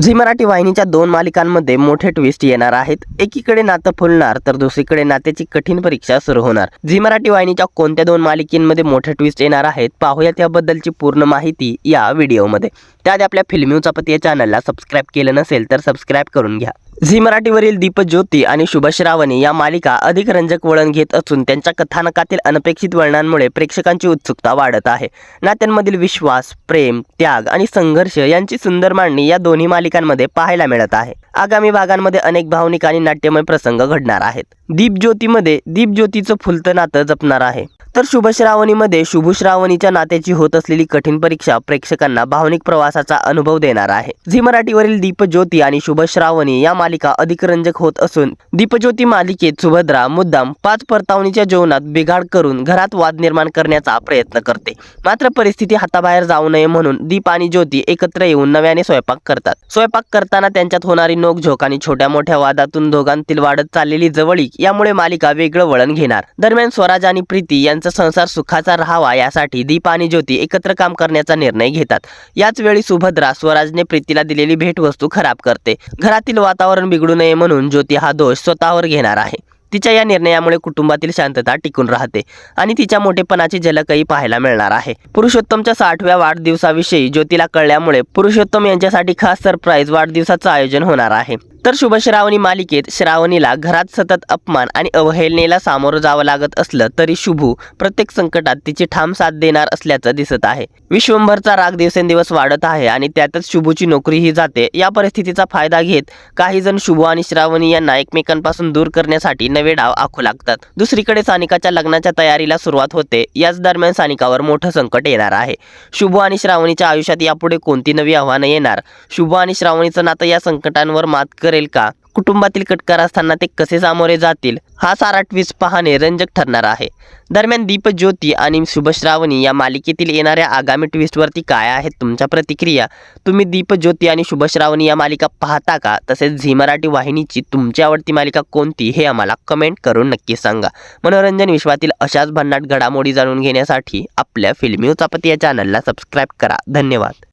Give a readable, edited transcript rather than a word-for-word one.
Zee Marathi वाहिनीच्या 2 मालिकांमध्ये मोठे ट्विस्ट येणार आहेत। एकीकडे नातं फुलणार तर दुसरीकडे नात्याची कठीण परीक्षा सुरू होणार। झी मराठी वाहिनीच्या कोणत्या 2 मालिकांमध्ये मोठे ट्विस्ट येणार आहेत पाहूयात याबद्दलची पूर्ण माहिती या व्हिडिओमध्ये। त्याआधी आपल्या फिल्मी चपाती या चॅनलला सबस्क्राइब केलं नसेल तर सबस्क्राइब करून घ्या। झी मराठीवरील दीपज्योती आणि शुभ श्रावणी या मालिका अधिक रंजक वळण घेत असून त्यांच्या कथानकातील अनपेक्षित वळणांमुळे प्रेक्षकांची उत्सुकता वाढत आहे। नात्यांमधील विश्वास, प्रेम, त्याग आणि संघर्ष यांची सुंदर मांडणी या दोन्ही मालिकांमध्ये पाहायला मिळत आहे। आगामी भागांमध्ये अनेक भावनिक आणि नाट्यमय प्रसंग घडणार आहेत। दीपज्योतीमध्ये दीपज्योतीचं फुलतं नातं जपणार आहे, तर शुभ श्रावणीमध्ये शुभ श्रावणीच्या नात्याची होत असलेली कठीण परीक्षा प्रेक्षकांना भावनिक प्रवासाचा अनुभव देणार आहे। झी मराठीवरील दीपज्योती आणि शुभ श्रावणी या मालिका अधिक रंजक होत असून दीपज्योती मालिकेत सुभद्रा मुद्दाम 5 परतावणीच्या जेवणात बिघाड करून घरात वाद निर्माण करण्याचा प्रयत्न करते। मात्र परिस्थिती हाताबाहेर जाऊ नये म्हणून दीप आणि ज्योती एकत्र येऊन नव्याने स्वयंपाक करतात। स्वयंपाक करताना त्यांच्यात होणारी नोकझोक आणि छोट्या मोठ्या वादातून दोघांतील वाढत चाललेली जवळीक यामुळे मालिका वेगळं वळण घेणार। दरम्यान स्वराज आणि प्रीती यांचा संसार सुखाचा राहावा यासाठी दीप आणि ज्योती एकत्र काम करण्याचा निर्णय घेतात। याच वेळी सुभद्रा स्वराजने प्रीतीला दिलेली भेटवस्तू खराब करते। घरातील वातावरण बिघडू नये म्हणून ज्योती हा दोष स्वतःवर घेणार आहे। तिच्या या निर्णयामुळे कुटुंबातील शांतता टिकून राहते आणि तिच्या मोठेपणाची झलकही पाहायला मिळणार आहे। पुरुषोत्तमच्या 60व्या वाढदिवसाविषयी ज्योतीला कळल्यामुळे पुरुषोत्तम यांच्यासाठी खास सरप्राईज वाढदिवसाचं आयोजन होणार आहे। तर शुभ श्रावणी मालिकेत श्रावणीला घरात सतत अपमान आणि अवहेलनेला सामोरं जावं लागत असलं तरी शुभू प्रत्येक संकटात तिची ठाम साथ देणार असल्याचं दिसत आहे। विश्वंभरचा राग दिवसेंदिवस वाढत आहे आणि त्यातच शुभूची नोकरीही जाते। या परिस्थितीचा फायदा घेत काही जण शुभू आणि श्रावणी यांना एकमेकांपासून दूर करण्यासाठी नवे डाव आखू लागतात। दुसरीकडे सानिकाच्या लग्नाच्या तयारीला सुरुवात होते। याच दरम्यान सानिकावर मोठं संकट येणार आहे। शुभू आणि श्रावणीच्या आयुष्यात यापुढे कोणती नवी आव्हानं येणार? शुभू आणि श्रावणीचं नातं या संकटांवर मात करेल का? कुटुंबातील कटकार असताना ते कसे सामोरे जातील? हा सारा ट्विस्ट पाहणे रंजक ठरणार आहे। दरम्यान दीपज्योती आणि शुभ श्रावणी या मालिकेतील येणाऱ्या आगामी ट्विस्टवरती काय आहेत तुमच्या प्रतिक्रिया? तुम्ही दीपज्योती आणि शुभ श्रावणी या मालिका पाहता का? तसेच झी मराठी वाहिनीची तुमची आवडती मालिका कोणती हे आम्हाला कमेंट करून नक्की सांगा। मनोरंजन विश्वातील अशाच भन्नाट घडामोडी जाणून घेण्यासाठी आपल्या फिल्मी चपाती या चॅनलला सबस्क्राइब करा। धन्यवाद।